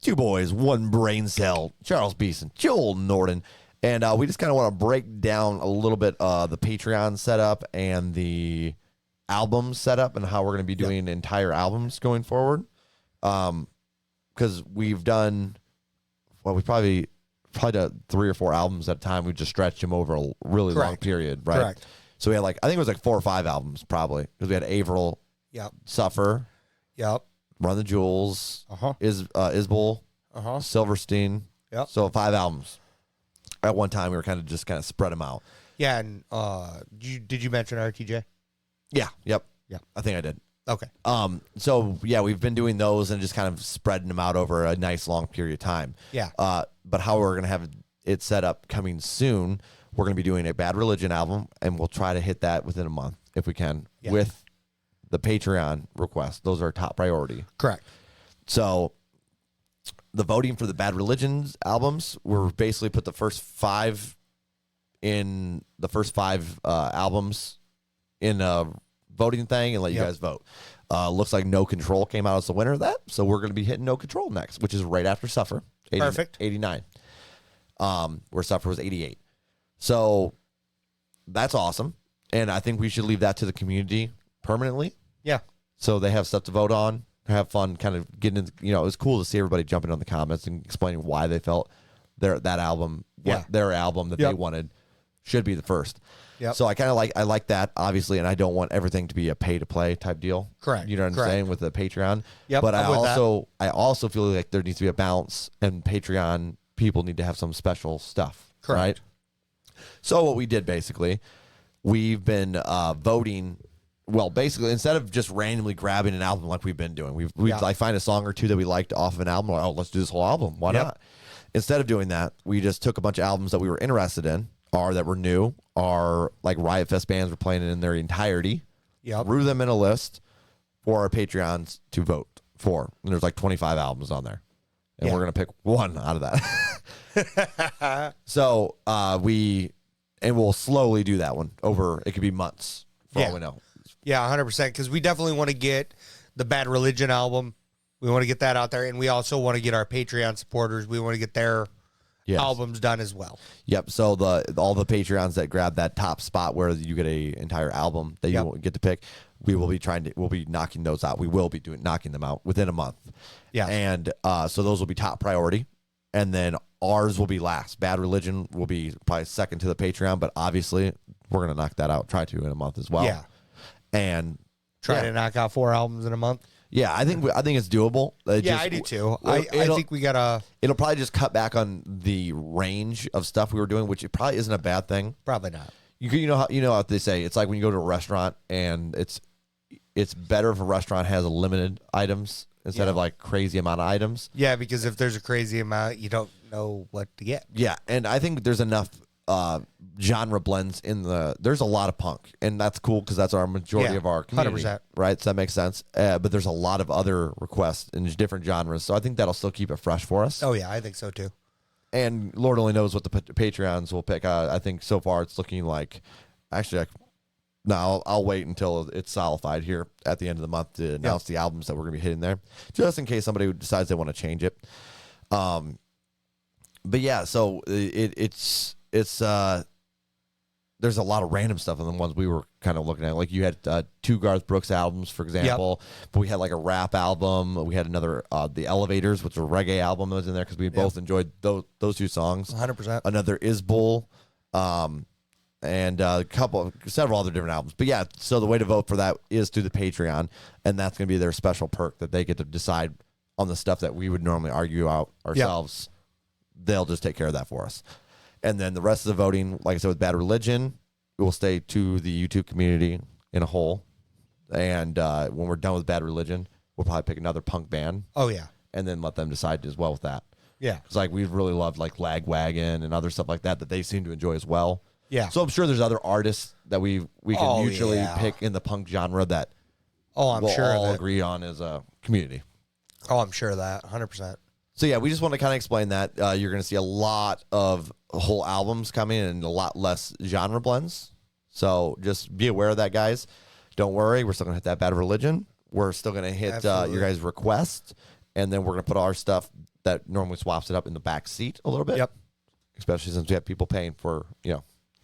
two boys, one brain cell, Charles Beeson, Joel Norden. And we just kind of want to break down a little bit the Patreon setup and the album setup and how we're going to be doing entire albums going forward. Because we've done, we probably done 3 or 4 albums at a time. We just stretched them over a really long period, right? Correct. So we had I think it was 4 or 5 albums probably, because we had Averill, Suffer, Run the Jewels, Isbel, Silverstein. So 5 albums. At one time, we were kind of spread them out. Yeah, and did you mention RTJ? Yeah. Yep. Yeah. I think I did. Okay. So yeah, we've been doing those and just kind of spreading them out over a nice long period of time. Yeah. But how we're gonna have it set up coming soon, we're gonna be doing a Bad Religion album, and we'll try to hit that within a month if we can with the Patreon request. Those are top priority. Correct. So the voting for the Bad Religions albums, we're basically put the first 5 albums in a voting thing and let you guys vote. Looks like No Control came out as the winner of that, so we're going to be hitting No Control next, which is right after Suffer. Perfect. 89. Where Suffer was 88. So that's awesome, and I think we should leave that to the community permanently. Yeah. So they have stuff to vote on, have fun, kind of getting into, it was cool to see everybody jumping on the comments and explaining why they felt their album that they wanted should be the first. Yep. So I kind of like that, obviously, and I don't want everything to be a pay-to-play type deal. Correct. You know what I'm saying, with the Patreon. Yep. But I also feel like there needs to be a balance, and Patreon people need to have some special stuff. Correct. Right? So what we did, basically, we've been voting. Well, basically, instead of just randomly grabbing an album like we've been doing, we find a song or two that we liked off of an album. Like, let's do this whole album. Why not? Instead of doing that, we just took a bunch of albums that we were interested in, or that were new, or like Riot Fest bands were playing in their entirety. Threw them in a list for our Patreons to vote for. And there's 25 albums on there. And we're going to pick one out of that. So we'll slowly do that one over, it could be months for all we know. Yeah, 100%. Because we definitely want to get the Bad Religion album. We want to get that out there. And we also want to get our Patreon supporters. We want to get their albums done as well. Yep. So all the Patreons that grab that top spot where you get a entire album that you get to pick, we'll be knocking those out. We will be knocking them out within a month. Yeah. And so those will be top priority. And then ours will be last. Bad Religion will be probably second to the Patreon, but obviously we're going to knock that out, try to in a month as well. Yeah. And try to knock out 4 albums in a month. Yeah, I think it's doable. I do too. I think we gotta. It'll probably just cut back on the range of stuff we were doing, which it probably isn't a bad thing. Probably not. You know how they say it's like when you go to a restaurant, and it's better if a restaurant has limited items instead of crazy amount of items. Yeah, because if there's a crazy amount, you don't know what to get. Yeah, and I think there's enough genre blends there's a lot of punk, and that's cool because that's our majority of our community, 100%. right? So that makes sense. But there's a lot of other requests in different genres, so I think that'll still keep it fresh for us. Oh yeah, I think so too. And Lord only knows what the Patreons will pick. I think so far it's looking like, actually, I'll wait until it's solidified here at the end of the month to announce the albums that we're gonna be hitting there, just in case somebody decides they want to change it. But yeah, so it's there's a lot of random stuff in the ones we were kind of looking at. Like you had 2 Garth Brooks albums, for example, but we had a rap album. We had another, The Elevators, which was a reggae album that was in there because we both enjoyed those 2 songs. 100%. Another Isbel, and several other different albums. But yeah, so the way to vote for that is through the Patreon, and that's going to be their special perk that they get to decide on the stuff that we would normally argue out ourselves. They'll just take care of that for us. And then the rest of the voting, like I said, with Bad Religion, will stay to the YouTube community in a whole. And when we're done with Bad Religion, we'll probably pick another punk band. Oh, yeah. And then let them decide as well with that. Yeah. Because we've really loved Lagwagon and other stuff like that they seem to enjoy as well. Yeah. So I'm sure there's other artists that we can mutually pick in the punk genre that we'll all agree on as a community. Oh, I'm sure of that. 100%. So yeah, we just want to kind of explain that. You're going to see a lot of whole albums coming and a lot less genre blends. So just be aware of that, guys. Don't worry. We're still going to hit that Bad Religion. We're still going to hit your guys' requests. And then we're going to put our stuff that normally swaps it up in the back seat a little bit. Yep. Especially since we have people paying for,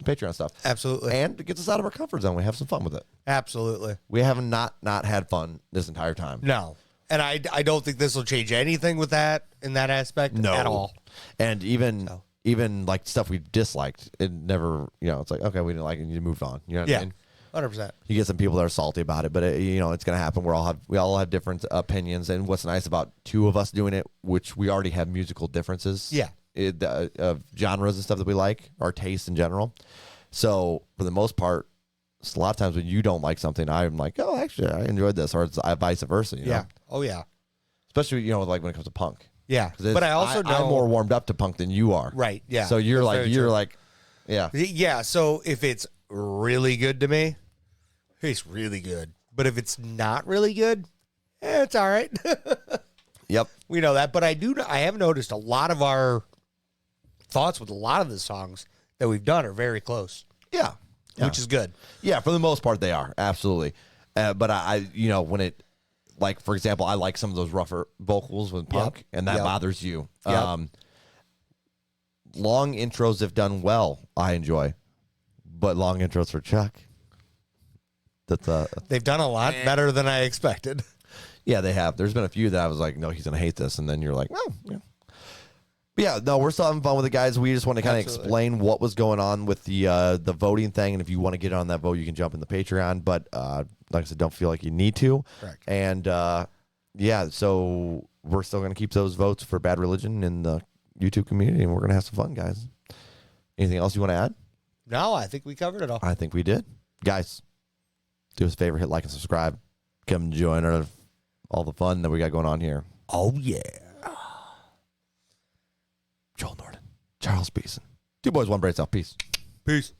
Patreon stuff. Absolutely. And it gets us out of our comfort zone. We have some fun with it. Absolutely. We have not had fun this entire time. No. And I don't think this will change anything with that in that aspect at all. And even like stuff we disliked, it never, it's like, okay, we didn't like it, and you moved on. You know what I mean? 100%. You get some people that are salty about it, but it's going to happen. We all have different opinions, and what's nice about two of us doing it, which we already have musical differences, of genres and stuff that we like, our taste in general. So for the most part, a lot of times when you don't like something, I'm like, oh, actually, I enjoyed this, or it's vice versa. Yeah. Oh yeah. Especially like when it comes to punk. Yeah. But I also know I'm more warmed up to punk than you are. Right. Yeah. So you're like, yeah. Yeah. So if it's really good to me, it's really good. But if it's not really good, it's all right. Yep. We know that. But I have noticed a lot of our thoughts with a lot of the songs that we've done are very close. Yeah. Which is good. Yeah, for the most part they are. Absolutely. But I when it, like, for example, I like some of those rougher vocals with punk, and that bothers you. Yep. Long intros, if done well, I enjoy. But long intros for Chuck, they've done a lot better than I expected. Yeah, they have. There's been a few that I was like, no, he's going to hate this. And then you're like, well, yeah. But yeah, no, we're still having fun with it, guys. We just want to kind of explain what was going on with the voting thing. And if you want to get on that vote, you can jump in the Patreon. But like I said, don't feel like you need to. Correct. And so we're still going to keep those votes for Bad Religion in the YouTube community. And we're going to have some fun, guys. Anything else you want to add? No, I think we covered it all. I think we did. Guys, do us a favor, hit like and subscribe. Come join all the fun that we got going on here. Oh, yeah. Joel Norton, Charles Beeson. 2 boys, 1 brain cell. Peace. Peace.